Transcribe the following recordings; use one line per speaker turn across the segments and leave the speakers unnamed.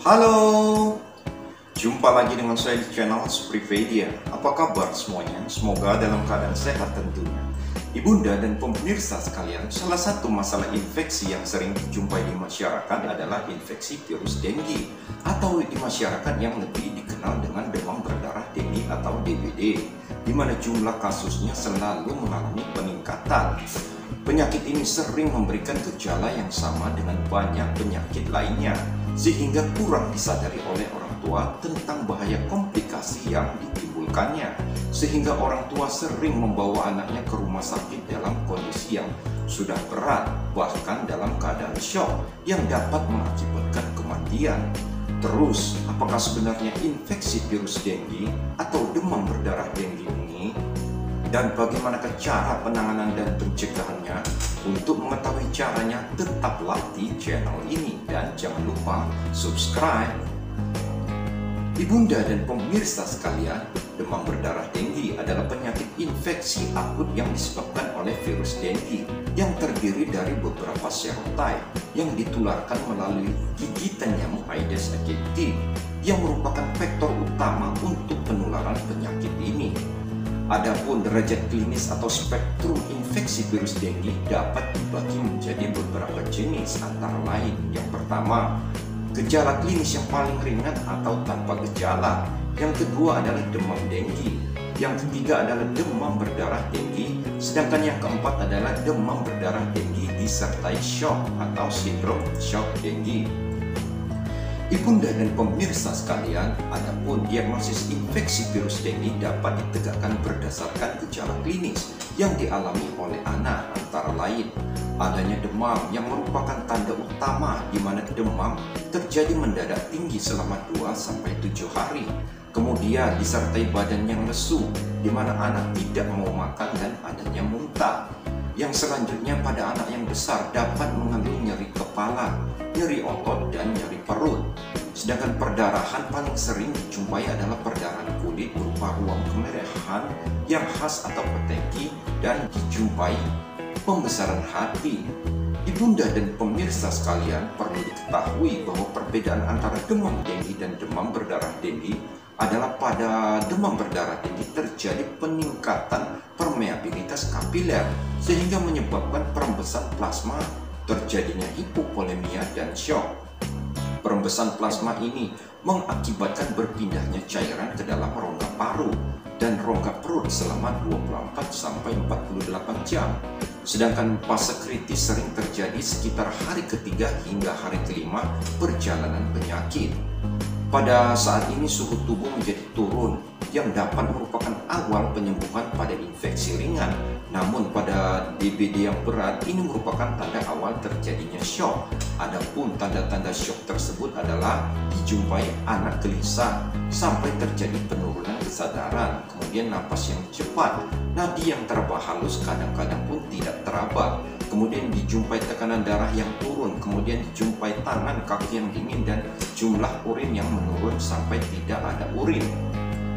Halo, jumpa lagi dengan saya di channel Sprivedia. Apa kabar semuanya? Semoga dalam keadaan sehat tentunya. Ibunda dan pemirsa sekalian, salah satu masalah infeksi yang sering dijumpai di masyarakat adalah infeksi virus dengue, atau di masyarakat yang lebih dikenal dengan demam berdarah dengue atau DBD, di mana jumlah kasusnya selalu mengalami peningkatan. Penyakit ini sering memberikan gejala yang sama dengan banyak penyakit lainnya, sehingga kurang disadari oleh orang tua tentang bahaya komplikasi yang ditimbulkannya, sehingga orang tua sering membawa anaknya ke rumah sakit dalam kondisi yang sudah berat, bahkan dalam keadaan syok yang dapat mengakibatkan kematian. Terus, apakah sebenarnya infeksi virus dengue atau demam berdarah dengue ini, dan bagaimana cara penanganan dan pencegahannya? Untuk mengetahui caranya, tetaplah di channel ini dan jangan lupa subscribe. Ibunda dan pemirsa sekalian, demam berdarah dengue adalah penyakit infeksi akut yang disebabkan oleh virus dengue yang terdiri dari beberapa serotype yang ditularkan melalui gigitan nyamuk Aedes aegypti yang merupakan vektor utama untuk penularan penyakit ini. Adapun derajat klinis atau spektrum infeksi virus dengue dapat dibagi menjadi beberapa jenis, antara lain: yang pertama, gejala klinis yang paling ringan atau tanpa gejala; yang kedua adalah demam dengue; yang ketiga adalah demam berdarah dengue; sedangkan yang keempat adalah demam berdarah dengue disertai shock atau sindrom shock dengue. Ibunda dan pemirsa sekalian, adapun diagnosis infeksi virus dengue dapat ditegakkan berdasarkan gejala klinis yang dialami oleh anak, antara lain adanya demam yang merupakan tanda utama, di mana demam terjadi mendadak tinggi selama 2-7 hari. Kemudian disertai badan yang lesu, di mana anak tidak mau makan dan adanya muntah. Yang selanjutnya pada anak yang besar dapat mengalami nyeri kepala, nyeri otot, dan nyeri perut. Sedangkan perdarahan paling sering dijumpai adalah perdarahan kulit berupa ruam kemerahan yang khas atau peteki, dan dijumpai pembesaran hati. Ibunda dan pemirsa sekalian, perlu diketahui bahwa perbedaan antara demam dengue dan demam berdarah dengue adalah pada demam berdarah dengue terjadi peningkatan permeabilitas kapiler sehingga menyebabkan perembesan plasma, terjadinya hipovolemia dan shock. Perembesan plasma ini mengakibatkan berpindahnya cairan ke dalam rongga paru dan rongga perut selama 24-48 jam. Sedangkan fase kritis sering terjadi sekitar hari ketiga hingga hari kelima perjalanan penyakit. Pada saat ini suhu tubuh menjadi turun, yang dapat merupakan awal penyembuhan pada infeksi ringan. Namun pada DBD yang berat, ini merupakan tanda awal terjadinya shock. Adapun tanda-tanda shock tersebut adalah dijumpai anak gelisah sampai terjadi penurunan kesadaran, kemudian napas yang cepat, nadi yang teraba halus kadang-kadang pun tidak teraba, kemudian dijumpai tekanan darah yang turun, kemudian dijumpai tangan kaki yang dingin, dan jumlah urin yang menurun sampai tidak ada urin.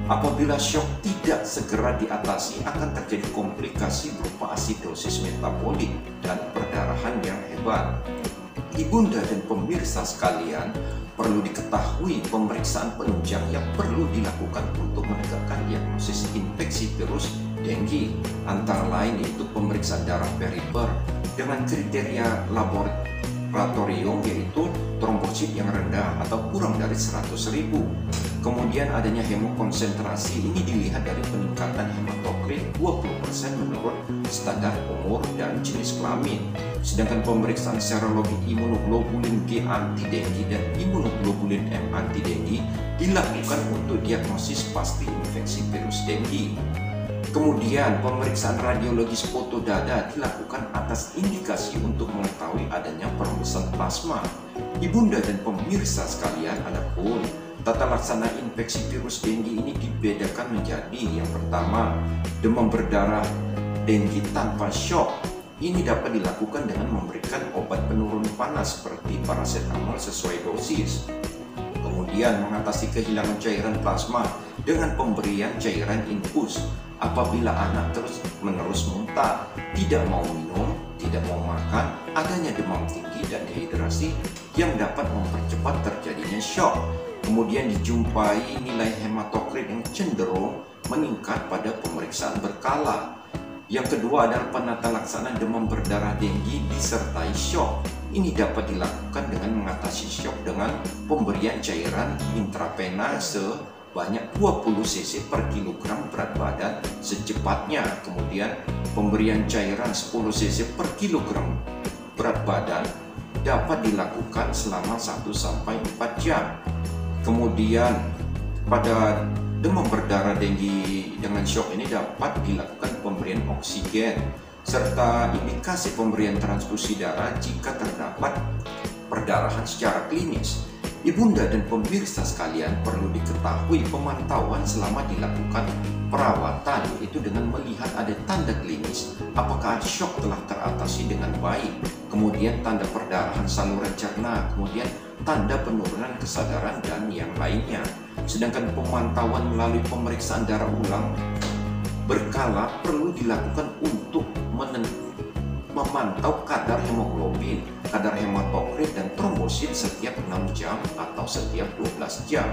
Apabila shock tidak segera diatasi, akan terjadi komplikasi berupa asidosis metabolik dan perdarahan yang hebat. Ibunda dan pemirsa sekalian, perlu diketahui pemeriksaan penunjang yang perlu dilakukan untuk menegakkan diagnosis infeksi virus dengue, antara lain yaitu pemeriksaan darah perifer dengan kriteria laboratorium, yaitu trombosit yang rendah atau kurang dari 100.000. Kemudian adanya hemokonsentrasi, ini dilihat dari peningkatan hematokrit 20% menurut standar umur dan jenis kelamin. Sedangkan pemeriksaan serologi imunoglobulin G anti dengue dan imunoglobulin M anti dengue dilakukan untuk diagnosis pasti infeksi virus dengue. Kemudian pemeriksaan radiologis foto dada dilakukan atas indikasi untuk mengetahui adanya perembesan plasma. Ibunda dan pemirsa sekalian, adapun tata laksana infeksi virus dengue ini dibedakan menjadi: yang pertama, demam berdarah dengue tanpa shock. Ini dapat dilakukan dengan memberikan obat penurun panas seperti paracetamol sesuai dosis. Kemudian mengatasi kehilangan cairan plasma dengan pemberian cairan infus. Apabila anak terus-menerus muntah, tidak mau minum, tidak mau makan, adanya demam tinggi dan dehidrasi yang dapat mempercepat terjadinya shock. Kemudian dijumpai nilai hematokrit yang cenderung meningkat pada pemeriksaan berkala. Yang kedua adalah penata laksana demam berdarah denggi disertai shock. Ini dapat dilakukan dengan mengatasi shock dengan pemberian cairan intravena sebanyak 20 cc per kilogram berat badan secepatnya. Kemudian pemberian cairan 10 cc per kilogram berat badan dapat dilakukan selama 1-4 jam. Kemudian pada demam berdarah denggi dengan shock ini dapat dilakukan pemberian oksigen serta indikasi pemberian transfusi darah jika terdapat perdarahan secara klinis. Ibunda dan pemirsa sekalian, perlu diketahui pemantauan selama dilakukan perawatan, yaitu dengan melihat ada tanda klinis apakah shock telah teratasi dengan baik, kemudian tanda perdarahan saluran cerna, kemudian tanda penurunan kesadaran dan yang lainnya. Sedangkan pemantauan melalui pemeriksaan darah ulang berkala perlu dilakukan untuk memantau kadar hemoglobin, kadar hematokrit dan trombosit setiap 6 jam atau setiap 12 jam.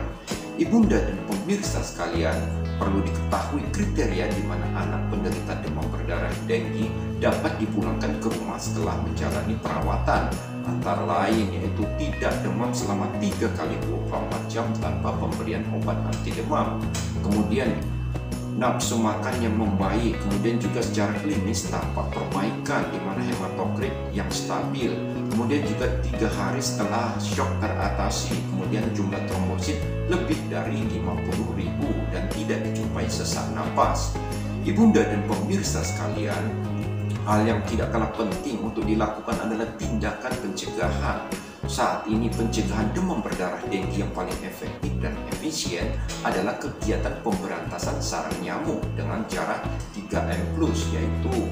Ibunda dan pemirsa sekalian, perlu diketahui kriteria di mana anak penderita demam berdarah denggi dapat dipulangkan ke rumah setelah menjalani perawatan, antara lain yaitu tidak demam selama 3 kali 24 jam tanpa pemberian obat anti demam, kemudian nafsu makan yang membaik, kemudian juga secara klinis tampak perbaikan di mana hematokrit yang stabil, kemudian juga 3 hari setelah shock teratasi, kemudian jumlah trombosit lebih dari 50.000 dan tidak dijumpai sesak napas. Ibunda dan pemirsa sekalian, hal yang tidak kalah penting untuk dilakukan adalah tindakan pencegahan. Saat ini pencegahan demam berdarah denggi yang paling efektif dan efisien adalah kegiatan pemberantasan sarang nyamuk dengan cara 3M+, yaitu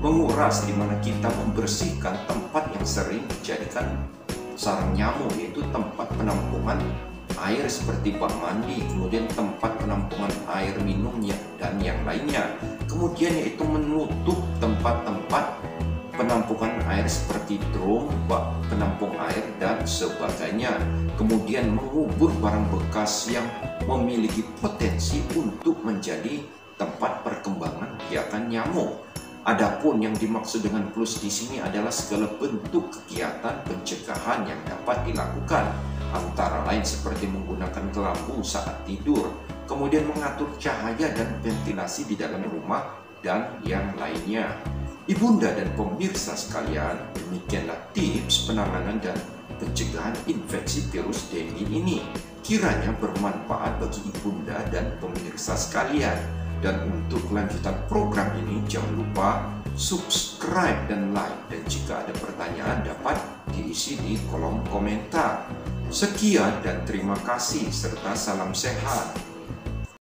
menguras, di mana kita membersihkan tempat yang sering dijadikan sarang nyamuk, yaitu tempat penampungan air seperti bak mandi, kemudian tempat penampungan air minumnya dan yang lainnya. Kemudian yaitu menutup tempat-tempat penampungan air seperti drum, bak penampung air dan sebagainya. Kemudian mengubur barang bekas yang memiliki potensi untuk menjadi tempat perkembangan biakan nyamuk. Adapun yang dimaksud dengan plus di sini adalah segala bentuk kegiatan pencegahan yang dapat dilakukan, antara lain seperti menggunakan kelambu saat tidur, kemudian mengatur cahaya dan ventilasi di dalam rumah dan yang lainnya. Ibunda dan pemirsa sekalian, demikianlah tips penanganan dan pencegahan infeksi virus denggi ini. Kiranya bermanfaat bagi ibunda dan pemirsa sekalian. Dan untuk kelanjutan program ini, jangan lupa subscribe dan like. Dan jika ada pertanyaan dapat diisi di kolom komentar. Sekian dan terima kasih serta salam sehat.